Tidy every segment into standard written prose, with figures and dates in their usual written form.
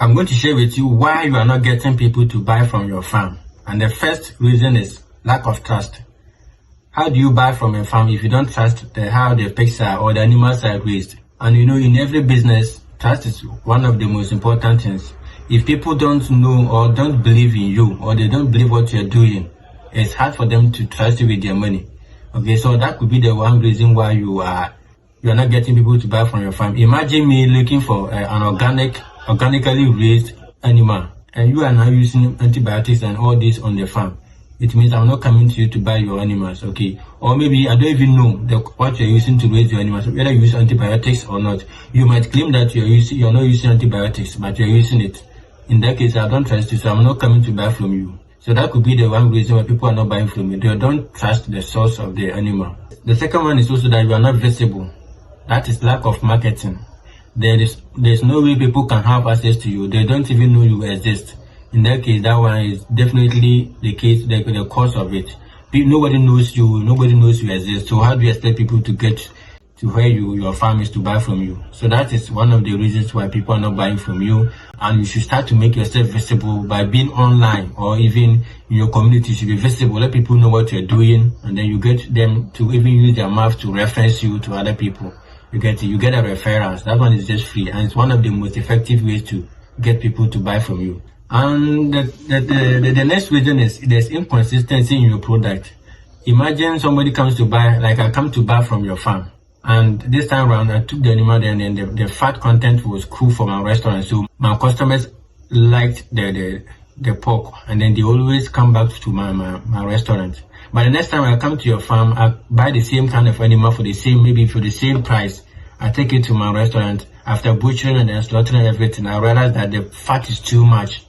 I'm going to share with you why you are not getting people to buy from your farm. And the first reason is lack of trust. How do you buy from a farm if you don't trust how the pigs are or the animals are raised? And you know, in every business, trust is one of the most important things. If people don't know or don't believe in you, or they don't believe what you're doing, it's hard for them to trust you with their money. Okay, so that could be the one reason why you are not getting people to buy from your farm. Imagine me looking for an organically raised animal, and you are now using antibiotics and all this on the farm. It means I'm not coming to you to buy your animals, okay? Or maybe I don't even know what you're using to raise your animals, whether you use antibiotics or not. You might claim that you're not using antibiotics, but you're using it. In that case, I don't trust you, so I'm not coming to buy from you. So that could be the one reason why people are not buying from you. They don't trust the source of the animal. The second one is also that you are not visible. That is lack of marketing. There's no way people can have access to you. They don't even know you exist. In that case, that one is definitely the case, the cause of it. Nobody knows you. Nobody knows you exist. So how do you expect people to get to where your farm is to buy from you? So that is one of the reasons why people are not buying from you. And you should start to make yourself visible by being online, or even in your community. You should be visible. Let people know what you're doing, and then you get them to even use their mouth to reference you to other people. You get a referrals. That one is just free, and it's one of the most effective ways to get people to buy from you. And the next reason is there's inconsistency in your product. Imagine somebody comes to buy, like I come to buy from your farm, and this time around I took the animal and then the fat content was cool for my restaurant, so my customers liked the pork, and then they always come back to my restaurant. But the next time I come to your farm, I buy the same kind of animal for the same price. I take it to my restaurant. After butchering and then slaughtering everything, I realize that the fat is too much,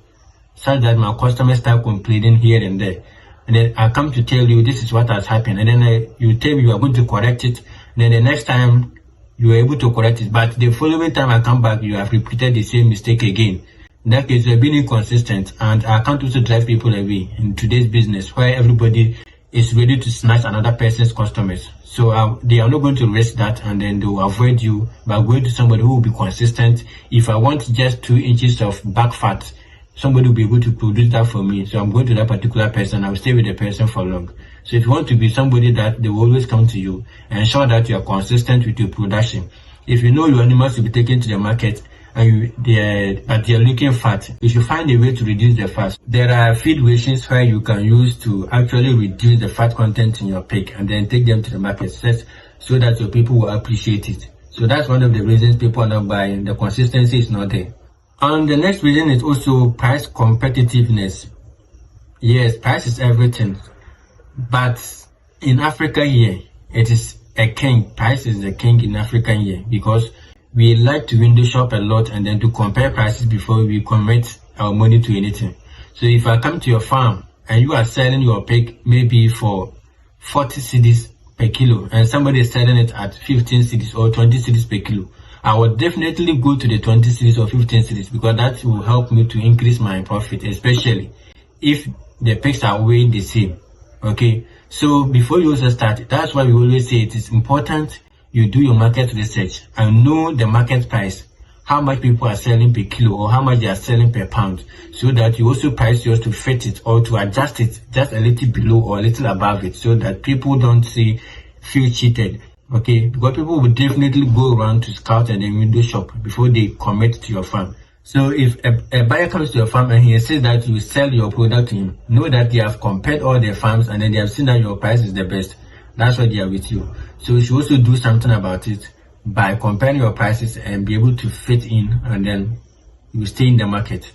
such that my customers start complaining here and there. And then I come to tell you this is what has happened, and then you tell me you are going to correct it. And then the next time you are able to correct it, but the following time I come back, you have repeated the same mistake again. In that case, you're being inconsistent, and I can't also drive people away in today's business where everybody is ready to snatch another person's customers. So they are not going to risk that, and then they will avoid you by going to somebody who will be consistent. If I want just 2 inches of back fat, somebody will be able to produce that for me. So I'm going to that particular person. I will stay with the person for long. So if you want to be somebody that they will always come to you, ensure that you are consistent with your production. If you know your animals will be taken to the market, and but they're looking fat, you should find a way to reduce the fat. There are feed rations where you can use to actually reduce the fat content in your pig, and then take them to the market so that your people will appreciate it. So that's one of the reasons people are not buying. The consistency is not there. And the next reason is also price competitiveness. Yes, price is everything, but in Africa here, it is a king. Price is the king in Africa here, because we like to window shop a lot and then to compare prices before we commit our money to anything. So if I come to your farm and you are selling your pig maybe for 40 cedis per kilo, and somebody is selling it at 15 cedis or 20 cedis per kilo, I would definitely go to the 20 cedis or 15 cedis, because that will help me to increase my profit, especially if the pigs are weighing the same. Okay, so before you also start, that's why we always say it is important you do your market research and know the market price, how much people are selling per kilo or how much they are selling per pound, so that you also price yours to fit it or to adjust it just a little below or a little above it, so that people don't feel cheated. Okay, because people will definitely go around to scout and then window shop before they commit to your farm. So if a buyer comes to your farm and he says that you sell your product to him, know that they have compared all their farms and then they have seen that your price is the best. That's why they are with you. So you should also do something about it by comparing your prices and be able to fit in, and then you stay in the market.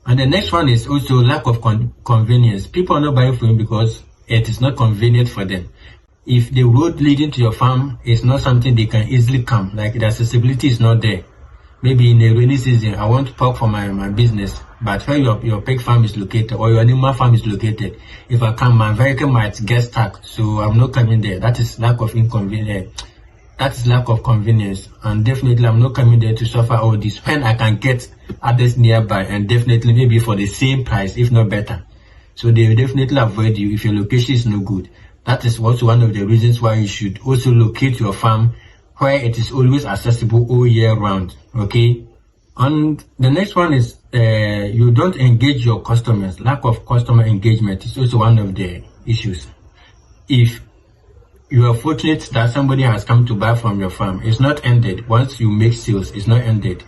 And the next one is also lack of convenience. People are not buying from you because it is not convenient for them. If the road leading to your farm is not something they can easily come, like the accessibility is not there. Maybe in the rainy season, I want pork for my business, but where your pig farm is located or your animal farm is located, if I come, my vehicle might get stuck, so I'm not coming there. That is lack of inconvenience. That is lack of convenience, and definitely I'm not coming there to suffer all this when I can get others nearby, and definitely maybe for the same price, if not better. So they will definitely avoid you if your location is no good. That is also one of the reasons why you should also locate your farm where it is always accessible all year round. Okay, And the next one is you don't engage your customers. Lack of customer engagement is also one of the issues. If you are fortunate that somebody has come to buy from your farm, it's not ended. Once you make sales, it's not ended.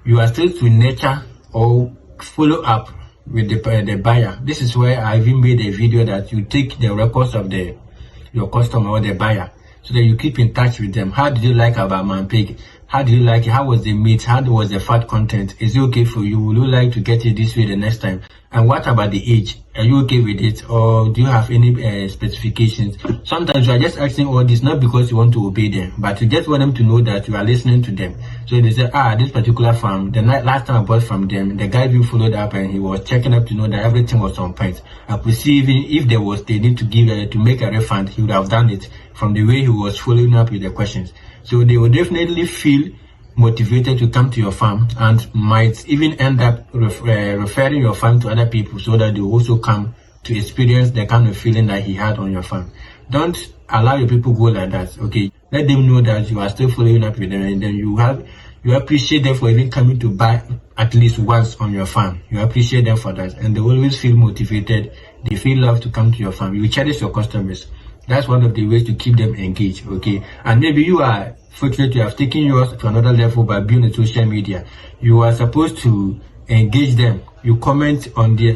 You are still to nurture or follow up with the buyer. This is where I even made a video that you take the records of your customer or the buyer, so that you keep in touch with them. How did you like about my pig? How do you like it? How was the meat? How was the fat content? Is it okay for you? Would you like to get it this way the next time? And what about the age? Are you okay with it? Or do you have any specifications? Sometimes you are just asking all this not because you want to obey them, but you just want them to know that you are listening to them. So they say, this particular farm, the last time I bought from them, the guy even followed up and he was checking up to know that everything was on point. I could see even if there was they need to give to make a refund, he would have done it from the way he was following up with the questions. So they will definitely feel motivated to come to your farm and might even end up referring your farm to other people, so that they will also come to experience the kind of feeling that he had on your farm. Don't allow your people go like that, okay? Let them know that you are still following up with them, and then you appreciate them for even coming to buy at least once on your farm. You appreciate them for that, and they always feel motivated. They feel love to come to your farm. You cherish your customers. That's one of the ways to keep them engaged, okay? And maybe you are fortunate you have taken yours to another level by being on social media. You are supposed to engage them. You comment on their,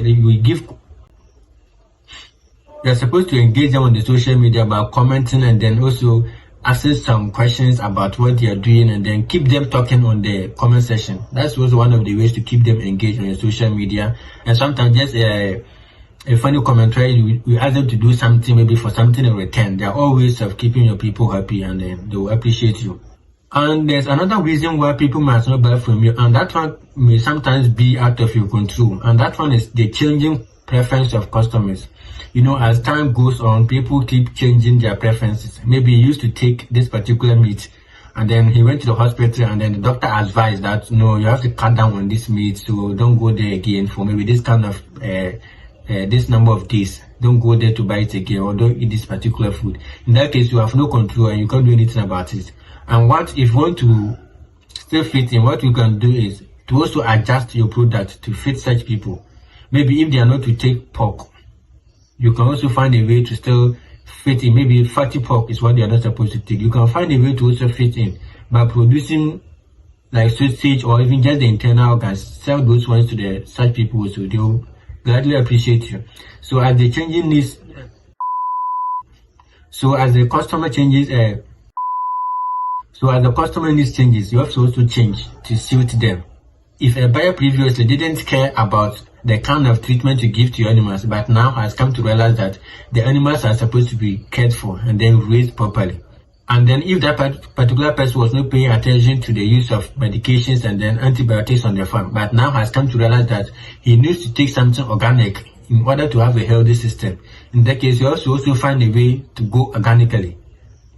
you're supposed to engage them on the social media by commenting, and then also asking some questions about what they are doing, and then keep them talking on the comment section. That's also one of the ways to keep them engaged on your social media. And sometimes just a funny commentary, you ask them to do something, maybe for something in return. There are all ways of keeping your people happy, and then they will appreciate you. And there's another reason why people must not buy from you, and that one may sometimes be out of your control, and that one is the changing preference of customers. You know, as time goes on, people keep changing their preferences. Maybe he used to take this particular meat, and then he went to the hospital, and then the doctor advised that, no, you have to cut down on this meat, so don't go there again for maybe this kind of this number of days. Don't go there to buy it again, or don't eat this particular food. In that case, you have no control and you can't do anything about it. And if you want to still fit in, what you can do is to also adjust your product to fit such people. Maybe if they are not to take pork, you can also find a way to still fit in. Maybe fatty pork is what they are not supposed to take. You can find a way to also fit in by producing like sausage or even just the internal organs. Sell those ones to the such people, so they will gladly appreciate you. So as the changing needs, as the customer needs changes, you have to also change to suit them. If a buyer previously didn't care about the kind of treatment you give to your animals, but now has come to realize that the animals are supposed to be cared for and then raised properly, and then if that particular person was not paying attention to the use of medications and then antibiotics on their farm, but now has come to realize that he needs to take something organic in order to have a healthy system, in that case, you also find a way to go organically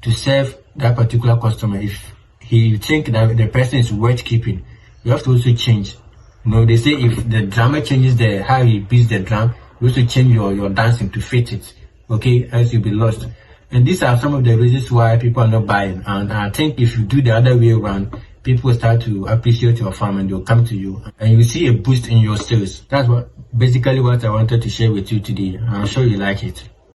to serve that particular customer. If he think that the person is worth keeping, you have to also change. You know, they say if the drummer changes how he beats the drum, you also change your dancing to fit it, okay, else you'll be lost. And these are some of the reasons why people are not buying. And I think if you do the other way around, people start to appreciate your farm and they'll come to you, and you see a boost in your sales. That's basically what I wanted to share with you today. I'm sure you like it.